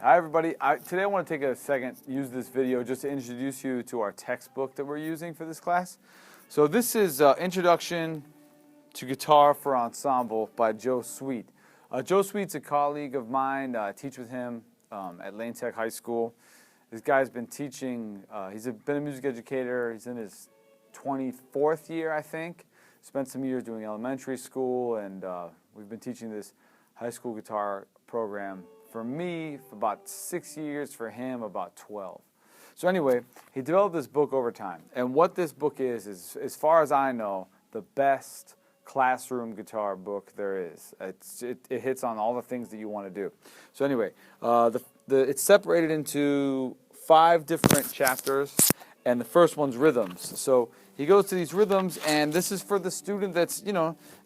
Hi everybody. Today I want to take a second, use this video just to introduce you to our textbook that we're using for this class. So this is Introduction to Guitar for Ensemble by Joe Sweet. Joe Sweet's a colleague of mine. I teach with him at Lane Tech High School. This guy's been teaching, he's been a music educator. He's in his 24th year, I think. Spent some years doing elementary school, and we've been teaching this high school guitar program for me for about 6 years, for him about 12. So anyway, he developed this book over time. And what this book is, as far as I know, the best classroom guitar book there is. It hits on all the things that you want to do. So anyway, it's separated into 5 different chapters, and the first one's rhythms. So he goes to these rhythms, and this is for the student that's,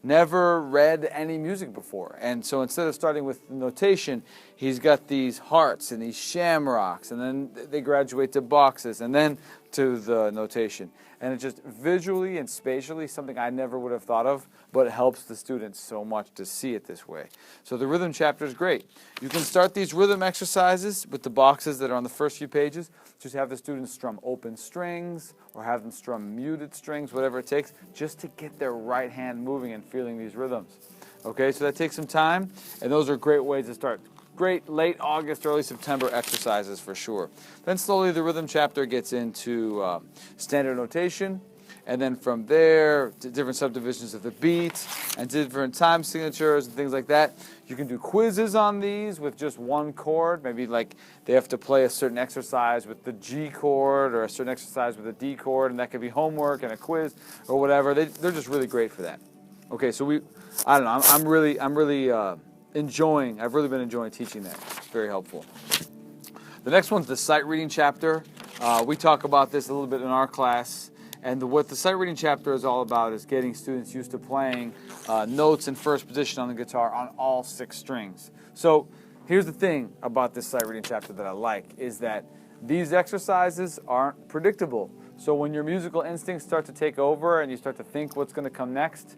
never read any music before. And so instead of starting with notation, he's got these hearts and these shamrocks, and then they graduate to boxes, and then to the notation. And it's just visually and spatially something I never would have thought of, but it helps the students so much to see it this way. So the rhythm chapter is great. You can start these rhythm exercises with the boxes that are on the first few pages. Just have the students strum open strings or have them strum muted strings, whatever it takes, just to get their right hand moving and feeling these rhythms. Okay, so that takes some time, and those are great ways to start. Great late August, early September exercises for sure. Then slowly the rhythm chapter gets into standard notation, and then from there, different subdivisions of the beat and different time signatures and things like that. You can do quizzes on these with just one chord. Maybe like they have to play a certain exercise with the G chord or a certain exercise with a D chord, and that could be homework and a quiz or whatever. They're just really great for that. Okay, so I don't know. I've really been enjoying teaching that. It's very helpful. The next one's the sight reading chapter. We talk about this a little bit in our class. And what the sight reading chapter is all about is getting students used to playing notes in first position on the guitar on all 6 strings. So here's the thing about this sight reading chapter that I like, is that these exercises aren't predictable. So when your musical instincts start to take over and you start to think what's going to come next,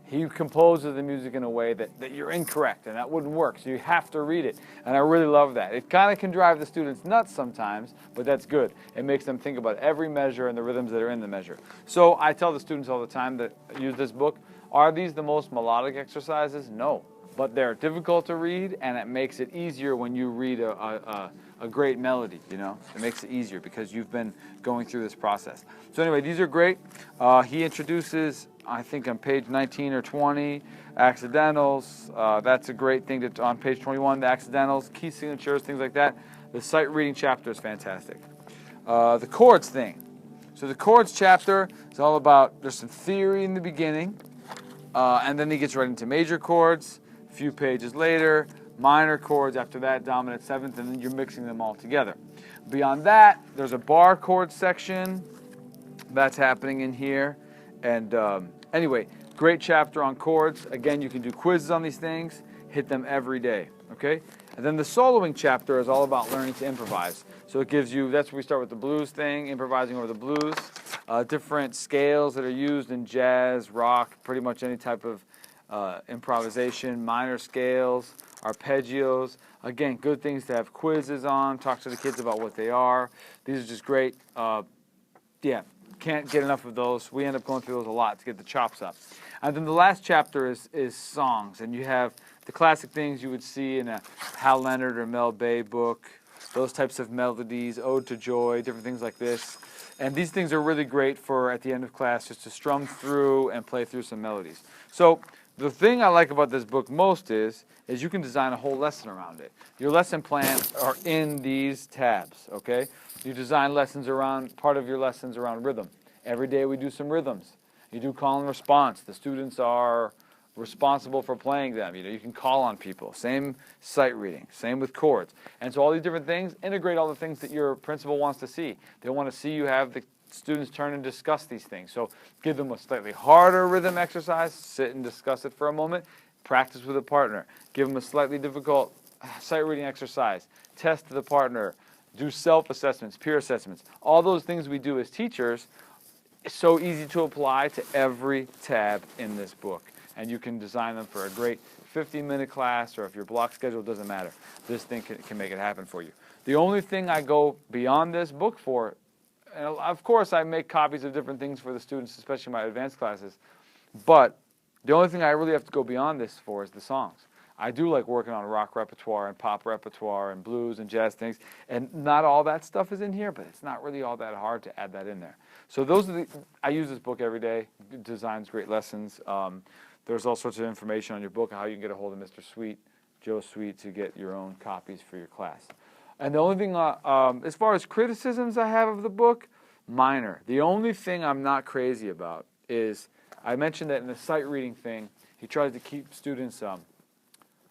he composes the music in a way that you're incorrect, and that wouldn't work, so you have to read it. And I really love that. It kind of can drive the students nuts sometimes, but that's good. It makes them think about every measure and the rhythms that are in the measure. So I tell the students all the time that use this book, are these the most melodic exercises? No, but they're difficult to read, and it makes it easier when you read a great melody, It makes it easier because you've been going through this process. So anyway, these are great. He introduces, I think on page 19 or 20, accidentals. That's a great thing on page 21, the accidentals, key signatures, things like that. The sight reading chapter is fantastic. The chords thing. So the chords chapter is all about, there's some theory in the beginning, and then he gets right into major chords. A few pages later, minor chords, after that, dominant 7th, and then you're mixing them all together. Beyond that, there's a bar chord section. That's happening in here. And anyway, great chapter on chords. Again, you can do quizzes on these things, hit them every day, okay? And then the soloing chapter is all about learning to improvise. So it gives you, that's where we start with the blues thing, improvising over the blues, different scales that are used in jazz, rock, pretty much any type of improvisation, minor scales, arpeggios. Again, good things to have quizzes on, talk to the kids about what they are. These are just great. Yeah, can't get enough of those. We end up going through those a lot to get the chops up. And then the last chapter is songs, and you have the classic things you would see in a Hal Leonard or Mel Bay book, those types of melodies, Ode to Joy, different things like this. And these things are really great for, at the end of class, just to strum through and play through some melodies. So the thing I like about this book most is you can design a whole lesson around it. Your lesson plans are in these tabs, okay? You design lessons around, part of your lessons around rhythm. Every day we do some rhythms. You do call and response. The students are responsible for playing them. You can call on people. Same sight reading. Same with chords. And so all these different things, integrate all the things that your principal wants to see. They want to see you have the students turn and discuss these things. So give them a slightly harder rhythm exercise. Sit and discuss it for a moment. Practice with a partner. Give them a slightly difficult sight reading exercise. Test the partner. Do self-assessments, peer assessments. All those things we do as teachers, it's so easy to apply to every tab in this book. And you can design them for a great 15-minute class or if your block schedule, doesn't matter. This thing can make it happen for you. The only thing I go beyond this book for, and of course I make copies of different things for the students, especially my advanced classes, but the only thing I really have to go beyond this for is the songs. I do like working on rock repertoire and pop repertoire and blues and jazz things, and not all that stuff is in here, but it's not really all that hard to add that in there. So those are I use this book every day. It designs great lessons. There's all sorts of information on your book, how you can get a hold of Mr. Sweet, Joe Sweet, to get your own copies for your class. And the only thing, as far as criticisms I have of the book, minor. The only thing I'm not crazy about is, I mentioned that in the sight reading thing, he tries to keep students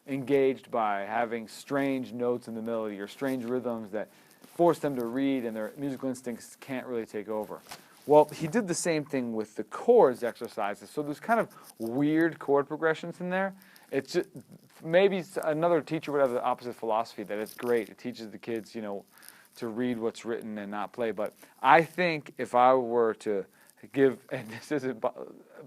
engaged by having strange notes in the melody or strange rhythms that force them to read and their musical instincts can't really take over. Well, he did the same thing with the chords exercises, so there's kind of weird chord progressions in there. It's just, maybe another teacher would have the opposite philosophy, that it's great. It teaches the kids, to read what's written and not play. But I think if I were to give, and this isn't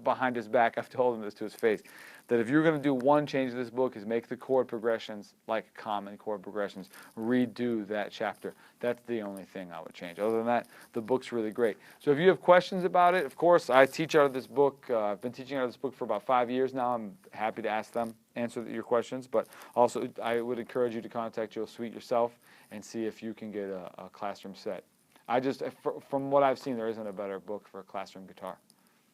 behind his back, I've told him this to his face, that if you're going to do one change to this book is make the chord progressions like common chord progressions, redo that chapter. That's the only thing I would change. Other than that, the book's really great. So if you have questions about it, of course, I teach out of this book. I've been teaching out of this book for about 5 years now. I'm happy to answer your questions, but also I would encourage you to contact Joe Sweet yourself and see if you can get a classroom set. From what I've seen, there isn't a better book for a classroom guitar.